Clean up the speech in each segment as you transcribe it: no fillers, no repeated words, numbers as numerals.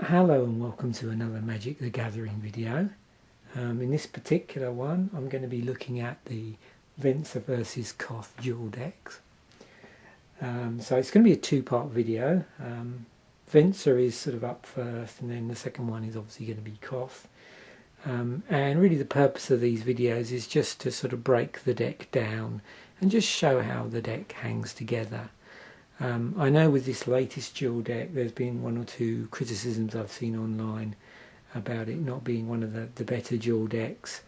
Hello and welcome to another Magic the Gathering video. In this particular one I'm going to be looking at the Venser versus Koth dual decks. So it's going to be a two-part video. Venser is sort of up first and then the second one is obviously going to be Koth. And really the purpose of these videos is just to sort of break the deck down and just show how the deck hangs together. I know with this latest dual deck there's been one or two criticisms I've seen online about it not being one of the better dual decks.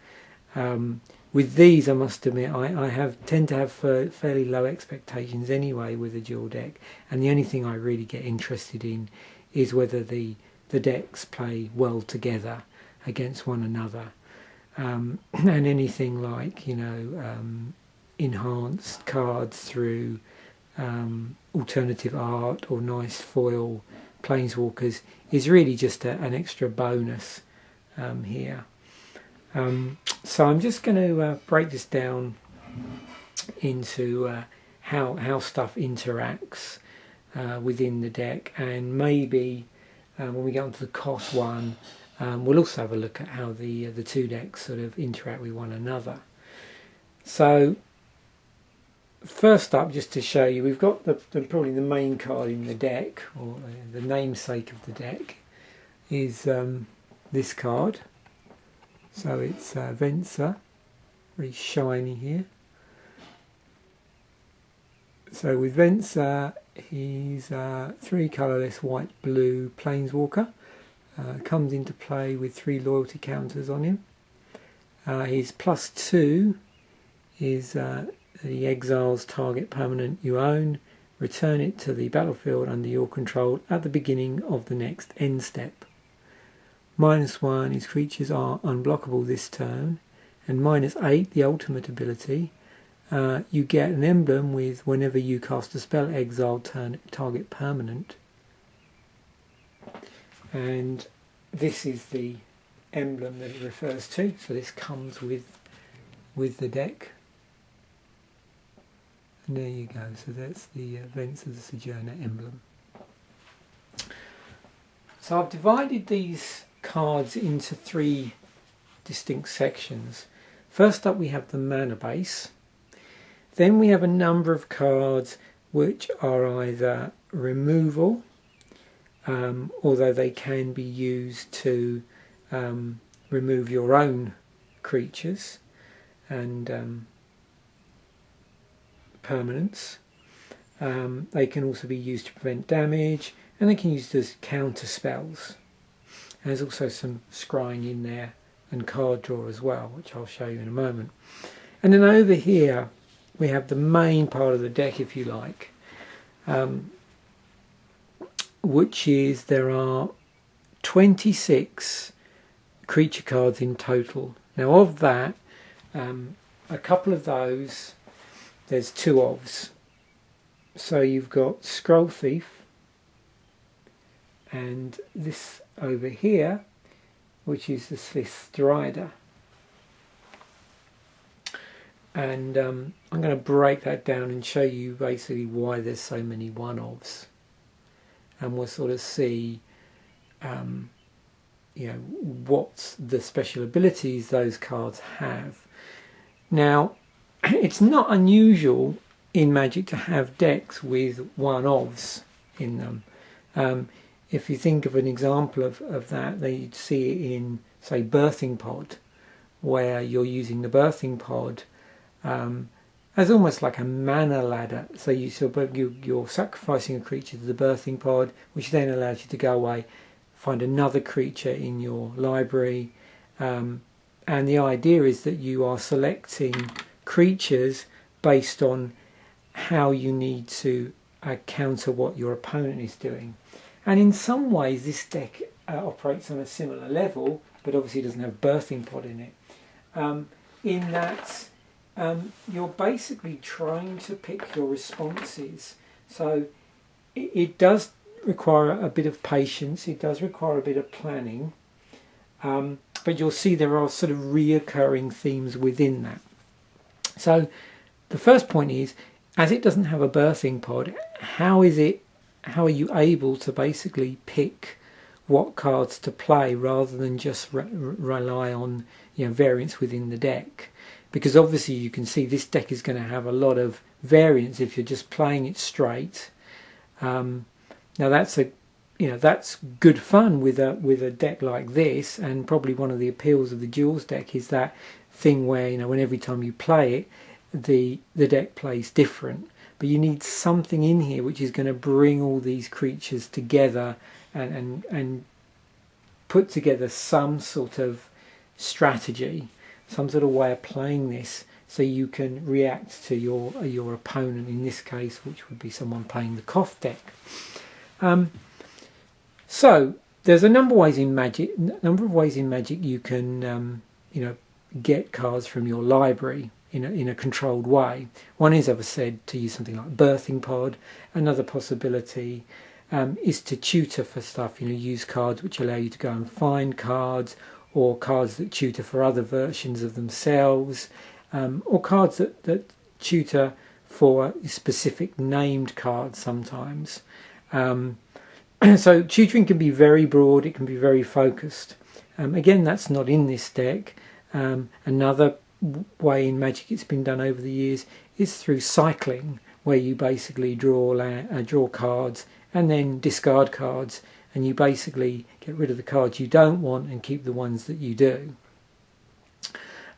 With these, I must admit, I tend to have fairly low expectations anyway with a dual deck, and the only thing I really get interested in is whether the decks play well together against one another, and anything like, you know, enhanced cards through alternative art or nice foil planeswalkers is really just an extra bonus here. So I'm just going to break this down into how stuff interacts within the deck, and maybe when we get onto the Koth one, we'll also have a look at how the two decks sort of interact with one another. So first up, just to show you, we've got probably the main card in the deck, or the namesake of the deck, is this card. So it's Venser, very shiny here. So with Venser, he's three colourless white-blue planeswalker. Comes into play with 3 loyalty counters on him. His +2 is the Exiles target permanent you own, return it to the battlefield under your control at the beginning of the next end step. -1, his creatures are unblockable this turn, and -8, the ultimate ability, you get an emblem with whenever you cast a spell, exile target permanent. And this is the emblem that it refers to, so this comes with the deck. And there you go, so that's the Venser the Sojourner emblem. So I've divided these cards into 3 distinct sections. First up we have the Manor Base. Then we have a number of cards which are either removal, although they can be used to remove your own creatures and permanents. They can also be used to prevent damage, and they can be used as counter spells. And there's also some scrying in there and card draw as well, which I'll show you in a moment. And then over here we have the main part of the deck, if you like, which is there are 26 creature cards in total. Now of that, a couple of those there's 2 ofs. So you've got Scroll Thief, and this over here, which is the Slit Strider. And I'm going to break that down and show you basically why there's so many 1-ofs, and we'll sort of see you know, what the special abilities those cards have. Now, it's not unusual in Magic to have decks with 1-ofs in them. If you think of an example of that, you'd see it in, say, Birthing Pod, where you're using the Birthing Pod as almost like a mana ladder. So you're sacrificing a creature to the Birthing Pod, which then allows you to go away, find another creature in your library, and the idea is that you are selecting creatures based on how you need to counter what your opponent is doing. And in some ways this deck operates on a similar level, but obviously doesn't have Birthing Pod in it, in that you're basically trying to pick your responses. So it does require a bit of patience, it does require a bit of planning, but you'll see there are sort of reoccurring themes within that. So the first point is, as it doesn't have a Birthing Pod, how are you able to basically pick what cards to play rather than just rely on variants within the deck, because obviously you can see this deck is going to have a lot of variants if you're just playing it straight. Now that's that's good fun with a deck like this, and probably one of the appeals of the Duels deck is that thing where when every time you play it the deck plays different, but you need something in here which is going to bring all these creatures together and put together some sort of strategy, some sort of way of playing this, so you can react to your opponent, in this case, which would be someone playing the Koth deck. So there's a number of ways in Magic you can get cards from your library in a controlled way. One is, as I said, to use something like Birthing Pod. Another possibility is to tutor for stuff, use cards which allow you to go and find cards, or cards that tutor for other versions of themselves, or cards that tutor for specific named cards sometimes. So tutoring can be very broad, it can be very focused. Again, that's not in this deck. Another way in Magic it's been done over the years is through cycling, where you basically draw cards and then discard cards, and you basically get rid of the cards you don't want and keep the ones that you do.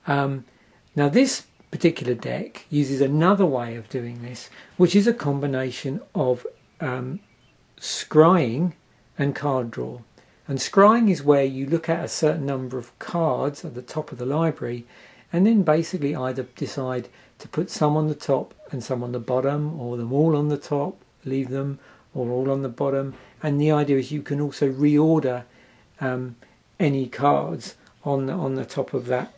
Now this particular deck uses another way of doing this, which is a combination of scrying and card draw. And scrying is where you look at a certain number of cards at the top of the library and then basically either decide to put some on the top and some on the bottom, or them all on the top, leave them, or all on the bottom. And the idea is you can also reorder any cards on the top of that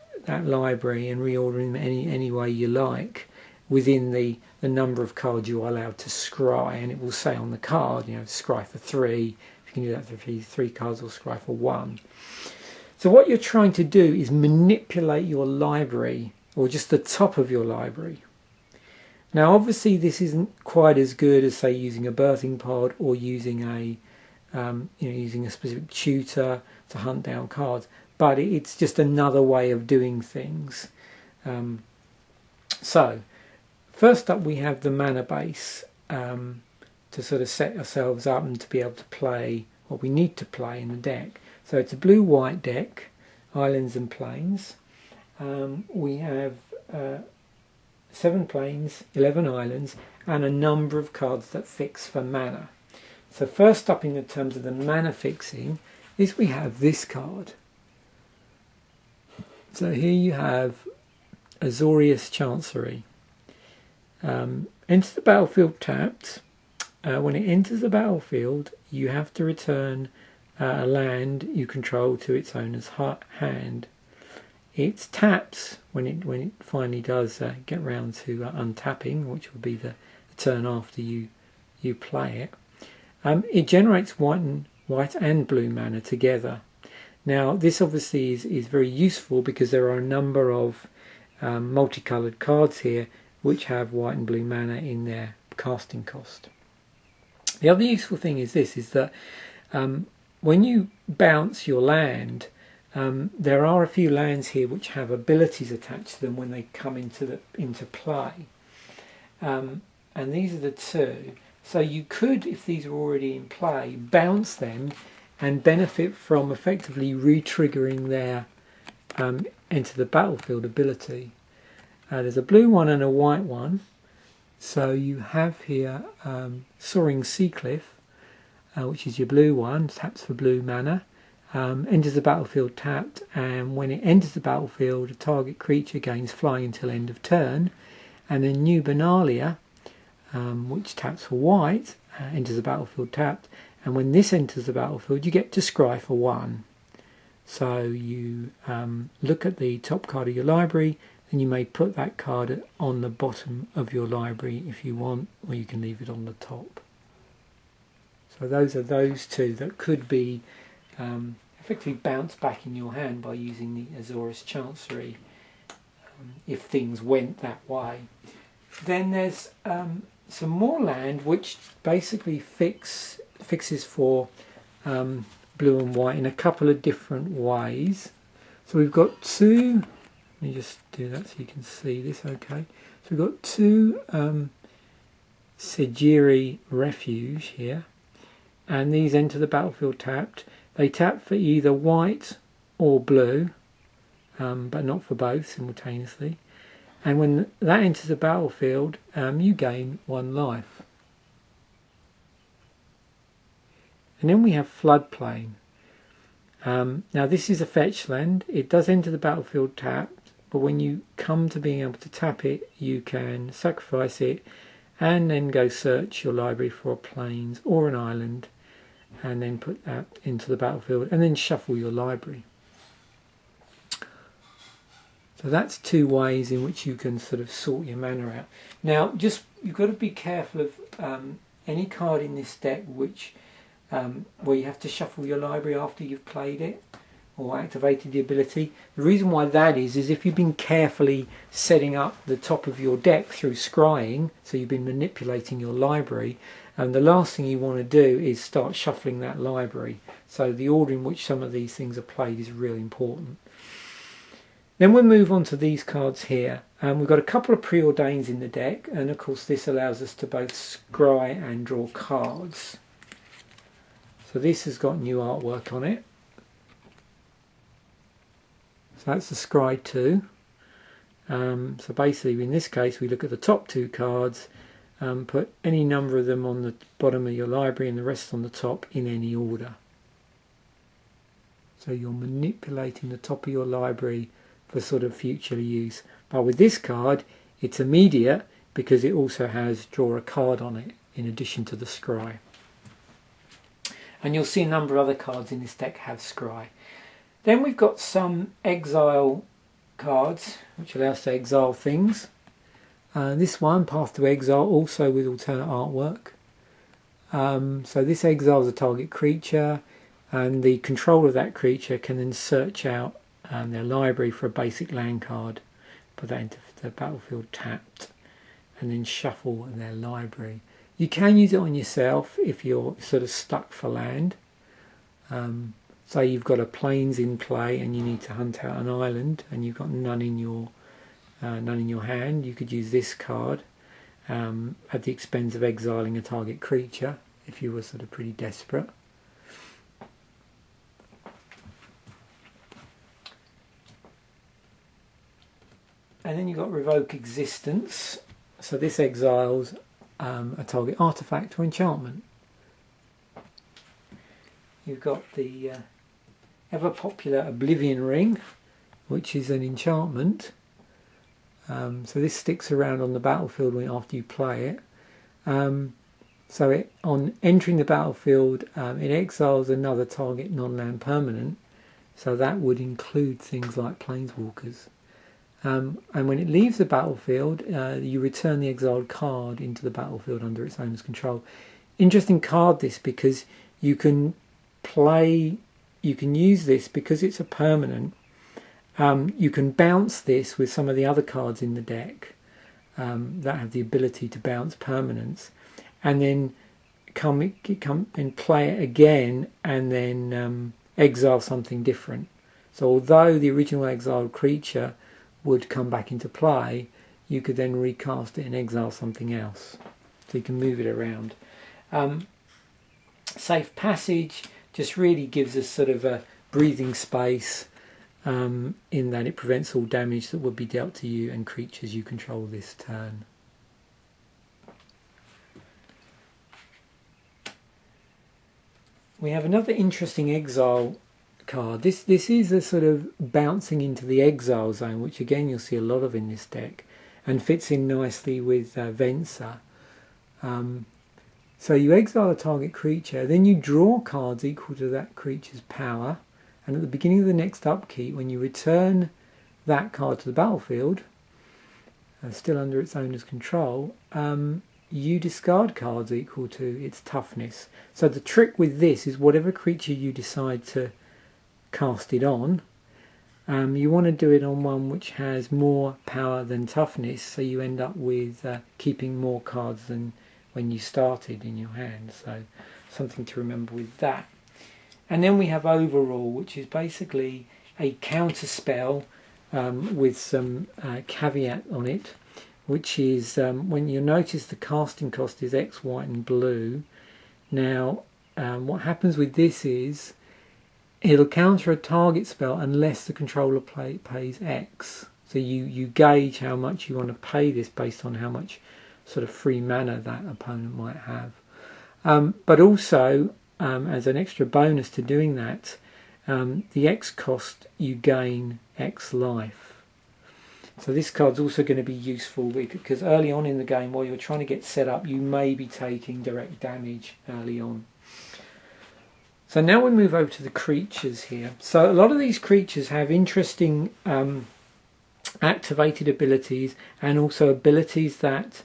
library and reorder them any way you like within the number of cards you are allowed to scry. And it will say on the card, scry for 3. If you can do that for 3 cards, or scry for 1. So what you're trying to do is manipulate your library, or just the top of your library. Now obviously this isn't quite as good as, say, using a Birthing Pod, or using a specific tutor to hunt down cards, but it's just another way of doing things. So first up we have the Manor Base, to sort of set ourselves up and to be able to play what we need to play in the deck. So it's a blue-white deck, islands and plains. We have 7 plains, 11 islands, and a number of cards that fix for mana. So first up in the terms of the mana fixing is we have this card. So here you have Azorius Chancery. Enters the battlefield tapped. When it enters the battlefield, you have to return a land you control to its owner's hand. It taps when it finally does get round to untapping, which will be the turn after you play it. It generates white and blue mana together. Now this obviously is very useful because there are a number of multicoloured cards here which have white and blue mana in their casting cost. The other useful thing is this, is that when you bounce your land, there are a few lands here which have abilities attached to them when they come into play, and these are the 2. So you could, if these are already in play, bounce them and benefit from effectively re-triggering their enter the battlefield ability. There's a blue one and a white one. So you have here Soaring Sea Cliff, which is your blue one, taps for blue mana, enters the battlefield tapped, and when it enters the battlefield, a target creature gains flying until end of turn. And then New Benalia, which taps for white, enters the battlefield tapped, and when this enters the battlefield, you get to scry for 1. So you look at the top card of your library, and you may put that card on the bottom of your library if you want, or you can leave it on the top. So those are those 2 that could be effectively bounced back in your hand by using the Azorius Chancery, if things went that way. Then there's some more land which basically fixes for blue and white in a couple of different ways. So we've got two, let me just do that so you can see this okay. So we've got two Sejiri Refuge here, and these enter the battlefield tapped. They tap for either white or blue, but not for both simultaneously. And when that enters the battlefield, you gain 1 life. And then we have Floodplain. Now this is a fetch land. It does enter the battlefield tapped, but when you come to being able to tap it, you can sacrifice it and then go search your library for a plains or an island, and then put that into the battlefield and then shuffle your library. So that's 2 ways in which you can sort of sort your mana out. Now just you've got to be careful of any card in this deck which where you have to shuffle your library after you've played it or activated the ability. The reason why that is if you've been carefully setting up the top of your deck through scrying, so you've been manipulating your library, and the last thing you want to do is start shuffling that library. So the order in which some of these things are played is really important. Then we'll move on to these cards here. We've got a couple of preordains in the deck, and of course this allows us to both scry and draw cards. So this has got new artwork on it. So that's the Scry 2. So basically in this case we look at the top 2 cards, put any number of them on the bottom of your library and the rest on the top in any order. So you're manipulating the top of your library for sort of future use. But with this card it's immediate because it also has draw a card on it in addition to the Scry. And you'll see a number of other cards in this deck have Scry. Then we've got some exile cards which allow us to exile things. This one, Path to Exile, also with alternate artwork. So this exiles a target creature, and the controller of that creature can then search out their library for a basic land card, put that into the battlefield tapped, and then shuffle their library. You can use it on yourself if you're sort of stuck for land. Say you've got a plains in play and you need to hunt out an island and you've got none in your hand. You could use this card at the expense of exiling a target creature if you were sort of pretty desperate. And then you've got Revoke Existence. So this exiles a target artifact or enchantment. You've got the ever popular Oblivion Ring, which is an enchantment. So this sticks around on the battlefield after you play it. So on entering the battlefield, it exiles another target non-land permanent. So that would include things like planeswalkers. And when it leaves the battlefield, you return the exiled card into the battlefield under its owner's control. Interesting card this, because you can use this because it's a permanent. You can bounce this with some of the other cards in the deck that have the ability to bounce permanents, and then come and play it again, and then exile something different. So although the original exiled creature would come back into play, you could then recast it and exile something else. So you can move it around. Safe Passage just really gives us sort of a breathing space, in that it prevents all damage that would be dealt to you and creatures you control this turn. We have another interesting exile card. This is a sort of bouncing into the exile zone, which again you'll see a lot of in this deck, and fits in nicely with Venser. So you exile a target creature, then you draw cards equal to that creature's power, and at the beginning of the next upkeep, when you return that card to the battlefield, still under its owner's control, you discard cards equal to its toughness. So the trick with this is whatever creature you decide to cast it on, you want to do it on one which has more power than toughness, so you end up with keeping more cards than when you started in your hand. So something to remember with that. And then we have Overall, which is basically a counter spell with some caveat on it, which is when you notice the casting cost is X, white and blue. Now what happens with this is it'll counter a target spell unless the controller pays X. So you gauge how much you want to pay this based on how much sort of free mana that opponent might have. But also, as an extra bonus to doing that, the X cost, you gain X life. So this card's also going to be useful because early on in the game, while you're trying to get set up, you may be taking direct damage early on. So now we move over to the creatures here. So a lot of these creatures have interesting activated abilities and also abilities that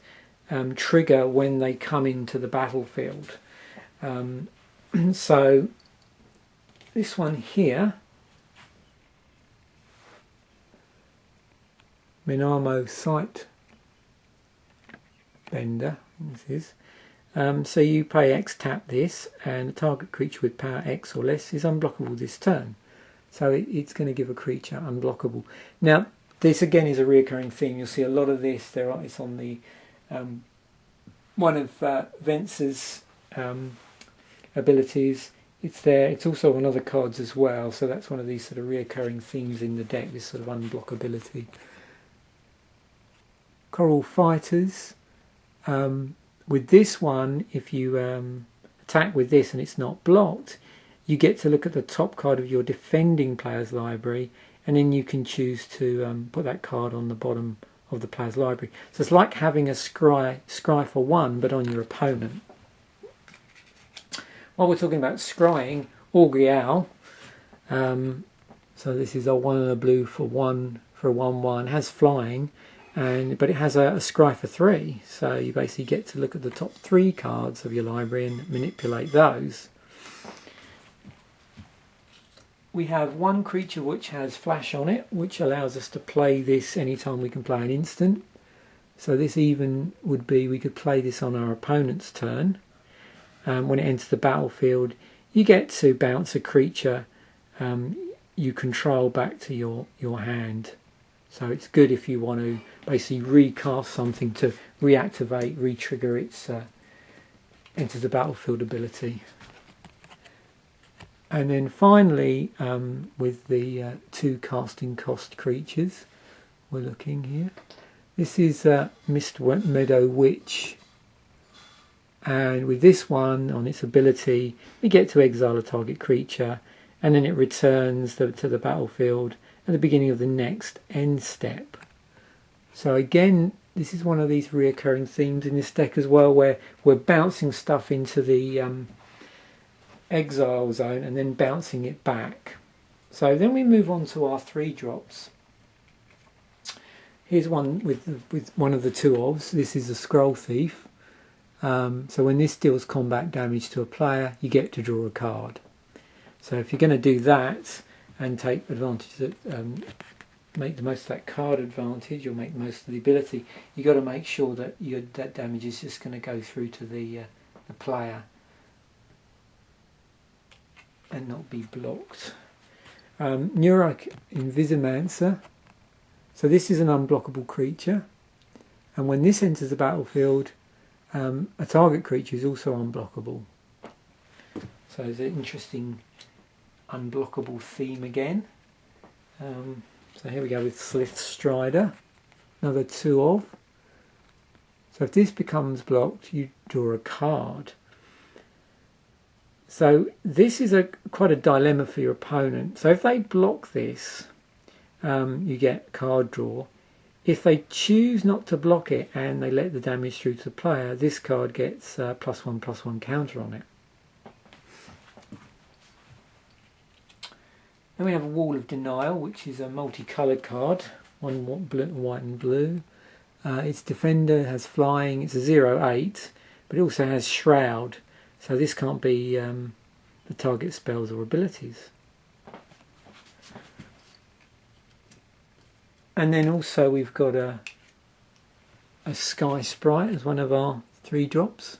trigger when they come into the battlefield. So this one here, Minamo Sight Bender, this is. So you pay X, tap this, and a target creature with power X or less is unblockable this turn. So it's going to give a creature unblockable. Now this again is a recurring theme. You'll see a lot of this. It's on the one of Venser's abilities. It's there. It's also on other cards as well. So that's one of these sort of recurring themes in the deck. This sort of unblock ability. Coral Fighters. With this one, if you attack with this and it's not blocked, you get to look at the top card of your defending player's library, and then you can choose to put that card on the bottom of the player's library. So it's like having a scry for one, but on your opponent. While we're talking about scrying, Augury Owl. So this is a 1 and a blue for a 1/1. Has flying. But it has a scry for 3, so you basically get to look at the top 3 cards of your library and manipulate those. We have one creature which has flash on it, which allows us to play this anytime we can play an instant. So this even would be, we could play this on our opponent's turn. When it enters the battlefield, you get to bounce a creature you control back to your hand. So it's good if you want to basically recast something to reactivate, re-trigger its enter the battlefield ability. And then finally, with the 2 casting cost creatures, we're looking here. This is Mist Meadow Witch. And with this one, on its ability, we get to exile a target creature, and then it returns to the battlefield at the beginning of the next end step. So again, this is one of these reoccurring themes in this deck as well, where we're bouncing stuff into the exile zone and then bouncing it back. So then we move on to our 3 drops. Here's one with one of the 2 ofs. This is a Scroll Thief. So when this deals combat damage to a player, you get to draw a card. So if you're going to do that and take advantage of make the most of that card advantage, or make the most of the ability, you've got to make sure that that damage is just going to go through to the player and not be blocked. Nurik Invisalign. So this is an unblockable creature, and when this enters the battlefield, a target creature is also unblockable. So there's an interesting unblockable theme again. So here we go with Slit Strider, another 2 of. So if this becomes blocked, you draw a card. So this is quite a dilemma for your opponent. So if they block this, you get card draw. If they choose not to block it and they let the damage through to the player, this card gets +1/+1 counter on it. Then we have a Wall of Denial, which is a multicoloured card, one white and blue. Its defender has flying. It's a 0/8, but it also has Shroud, so this can't be the target spells or abilities. And then also we've got a Sky Sprite as one of our 3 drops.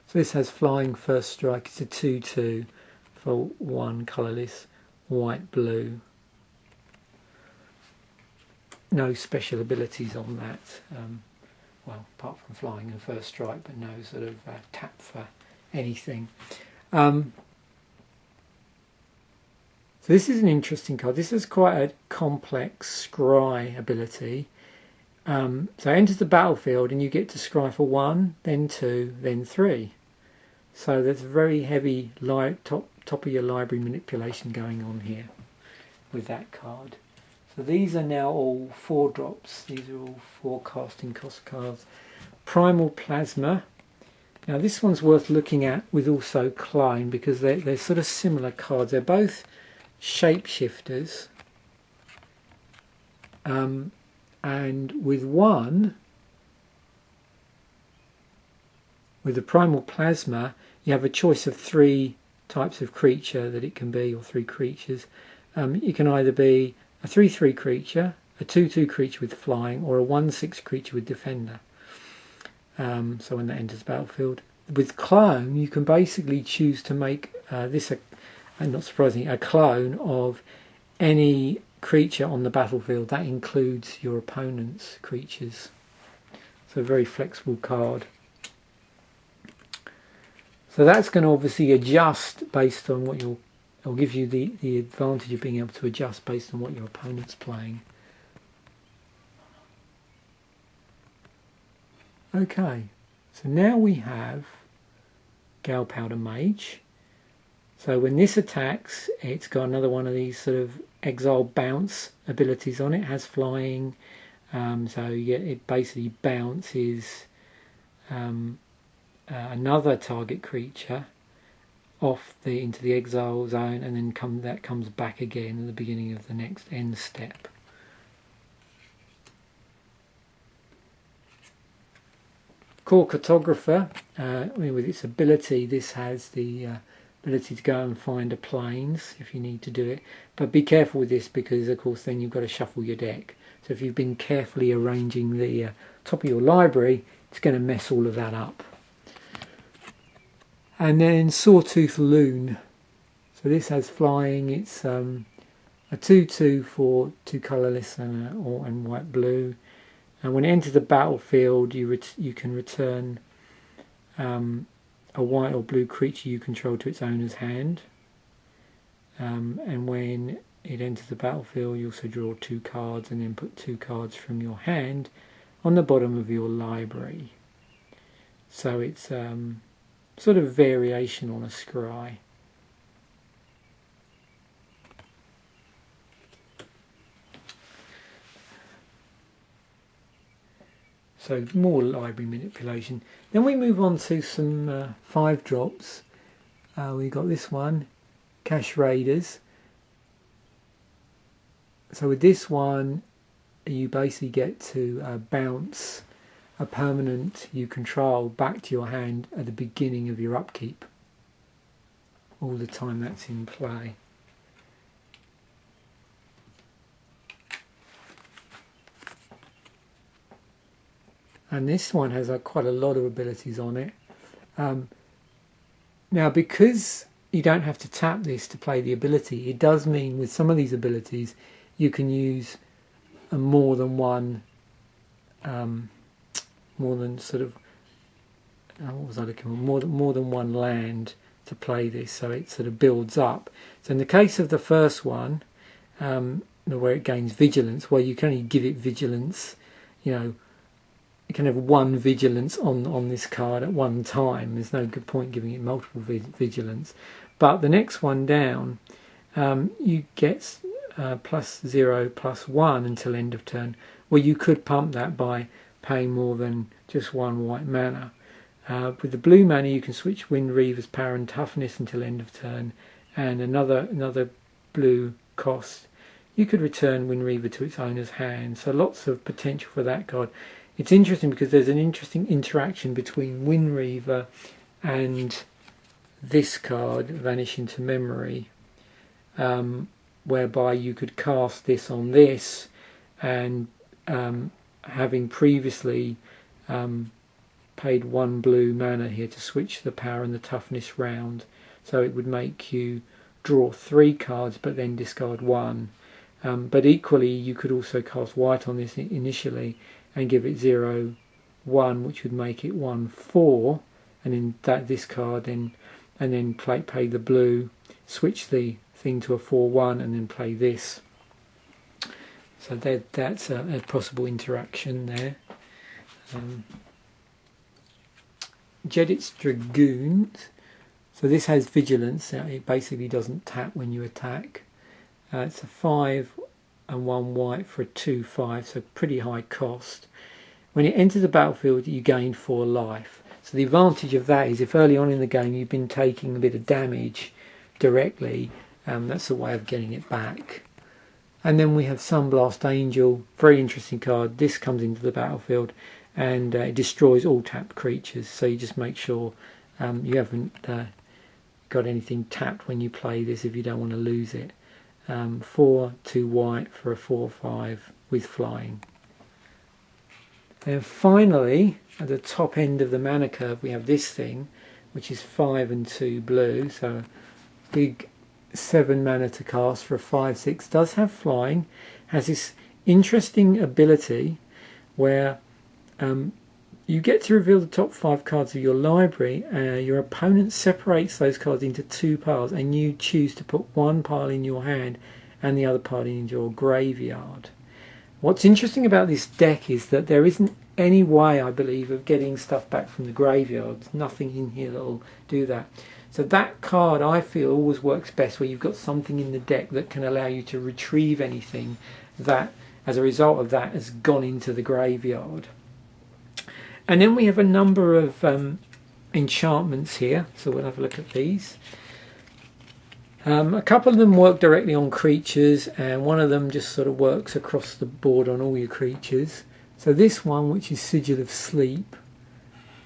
So this has flying, first strike. It's a 2/2 for 1 colourless, white, blue. No special abilities on that, well, apart from flying and first strike, but no sort of tap for anything. So this is an interesting card. This is quite a complex scry ability. So it enters the battlefield and you get to scry for 1, then 2, then 3. So there's very heavy top of your library manipulation going on here with that card. So these are now all 4 drops. These are all 4 casting cost cards. Primal Plasma. Now this one's worth looking at with also Clone because they're sort of similar cards. They're both shapeshifters. And with one, with the Primal Plasma, you have a choice of 3 types of creature that it can be, or 3 creatures. You can either be a 3/3 creature, a 2/2 creature with flying, or a 1/6 creature with defender. So when that enters the battlefield. With Clone, you can basically choose to make this, and not surprisingly, a clone of any creature on the battlefield. That includes your opponent's creatures. So a very flexible card. So that's going to obviously adjust based on what it'll give you the advantage of being able to adjust based on what your opponent's playing. Okay, so now we have Gunpowder Mage. So when this attacks, it's got another one of these sort of exile bounce abilities on it. It has flying, so it basically bounces another target creature off into the exile zone, and then that comes back again at the beginning of the next end step. Cork Cartographer, with its ability, this has the ability to go and find a plains if you need to do it, but be careful with this because of course then you've got to shuffle your deck. So if you've been carefully arranging the top of your library, it's going to mess all of that up. And then Sawtooth Loon. So this has flying. It's a 2/2 for 2 colourless and white blue. And when it enters the battlefield, you can return a white or blue creature you control to its owner's hand. And when it enters the battlefield, you also draw 2 cards and then put 2 cards from your hand on the bottom of your library. So it's sort of variation on a scry. So more library manipulation. Then we move on to some 5 drops. We got this one, Cash Raiders. So with this one, you basically get to bounce a permanent you control back to your hand at the beginning of your upkeep, all the time that's in play. And this one has quite a lot of abilities on it. Now because you don't have to tap this to play the ability, it does mean with some of these abilities you can use more than one more than one land to play this, so it sort of builds up. So in the case of the first one, where it gains vigilance, well, you can only give it vigilance, you can have 1 vigilance on this card at one time. There's no good point giving it multiple vigilance. But the next one down, you get +0/+1 until end of turn. Well, you could pump that by paying more than just 1 white mana. With the blue mana, you can switch Wind Reaver's power and toughness until end of turn, and another blue cost. You could return Wind Reaver to its owner's hand. So lots of potential for that card. It's interesting because there's an interesting interaction between Wind Reaver and this card, Vanish into Memory, whereby you could cast this on this, and having previously paid 1 blue mana here to switch the power and the toughness round. so it would make you draw 3 cards but then discard 1. But equally you could also cast white on this initially and give it 0, 1, which would make it 1, 4, and then this card and then play the blue, switch the thing to a 4-1 and then play this. So that's a possible interaction there. Jedit's Dragoons. So this has vigilance. It basically doesn't tap when you attack. It's a 5 and 1 white for a 2/5, so pretty high cost. When it enters the battlefield, you gain 4 life. So the advantage of that is if early on in the game you've been taking a bit of damage directly, that's a way of getting it back. And then we have Sunblast Angel, very interesting card. This comes into the battlefield and it destroys all tapped creatures, so you just make sure you haven't got anything tapped when you play this if you don't want to lose it. 4, 2 white for a 4/5 with flying. And finally, at the top end of the mana curve, we have this thing, which is 5 and 2 blue, so big 7 mana to cast for a 5/6. Does have flying, has this interesting ability where you get to reveal the top 5 cards of your library. Your opponent separates those cards into 2 piles and you choose to put 1 pile in your hand and the other pile in your graveyard. What's interesting about this deck is that there isn't any way, I believe, of getting stuff back from the graveyard. There's nothing in here that will do that. So that card, I feel, always works best where you've got something in the deck that can allow you to retrieve anything that, as a result of that, has gone into the graveyard. And then we have a number of enchantments here, so we'll have a look at these. A couple of them work directly on creatures, and one of them just sort of works across the board on all your creatures. So this one, which is Sigil of Sleep,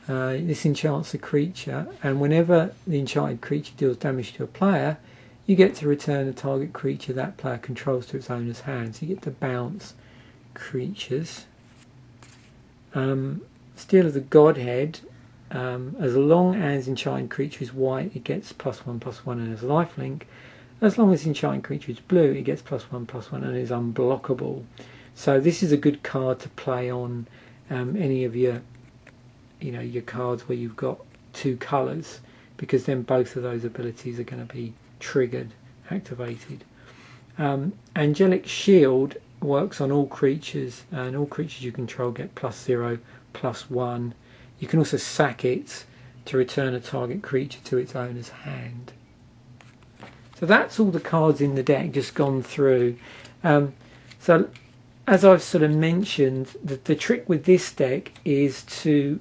this enchants a creature, and whenever the enchanted creature deals damage to a player, you get to return the target creature that player controls to its owner's hand. So you get to bounce creatures. Steel of the Godhead, as long as enchanted creature is white, it gets +1/+1 and has lifelink. As long as enchanted creature is blue, it gets +1/+1 and is unblockable. So this is a good card to play on any of your cards where you've got 2 colours, because then both of those abilities are going to be triggered, activated. Angelic Shield works on all creatures, and all creatures you control get +0/+1. You can also sack it to return a target creature to its owner's hand. So that's all the cards in the deck, just gone through. So as I've sort of mentioned, the trick with this deck is to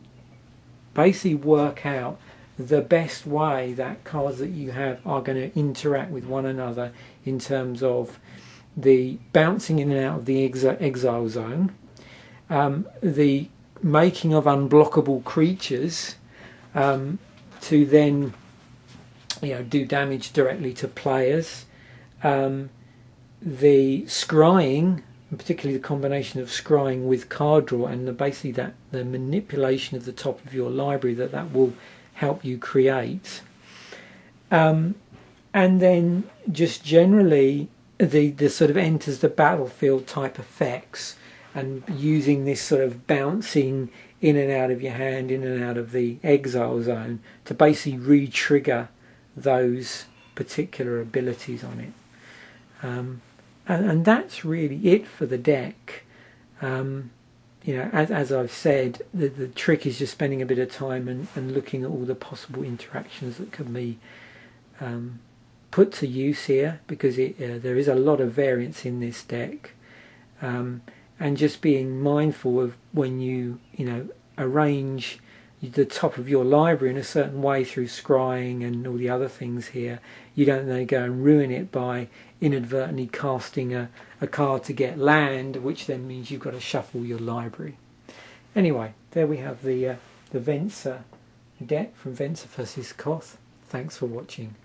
basically work out the best way that cards that you have are going to interact with one another in terms of the bouncing in and out of the exile zone, the making of unblockable creatures to then do damage directly to players, the scrying, and particularly the combination of scrying with card draw, and the manipulation of the top of your library that will help you create, and then just generally the sort of enters the battlefield type effects, and using this sort of bouncing in and out of your hand, in and out of the exile zone, to basically re-trigger those particular abilities on it. And that's really it for the deck. As I've said, the trick is just spending a bit of time and looking at all the possible interactions that can be put to use here, because there is a lot of variance in this deck. And just being mindful of when you arrange the top of your library in a certain way through scrying and all the other things here, you don't then go and ruin it by inadvertently casting a card to get land, which then means you've got to shuffle your library. Anyway, there we have the Venser deck from Venser vs. Koth. Thanks for watching.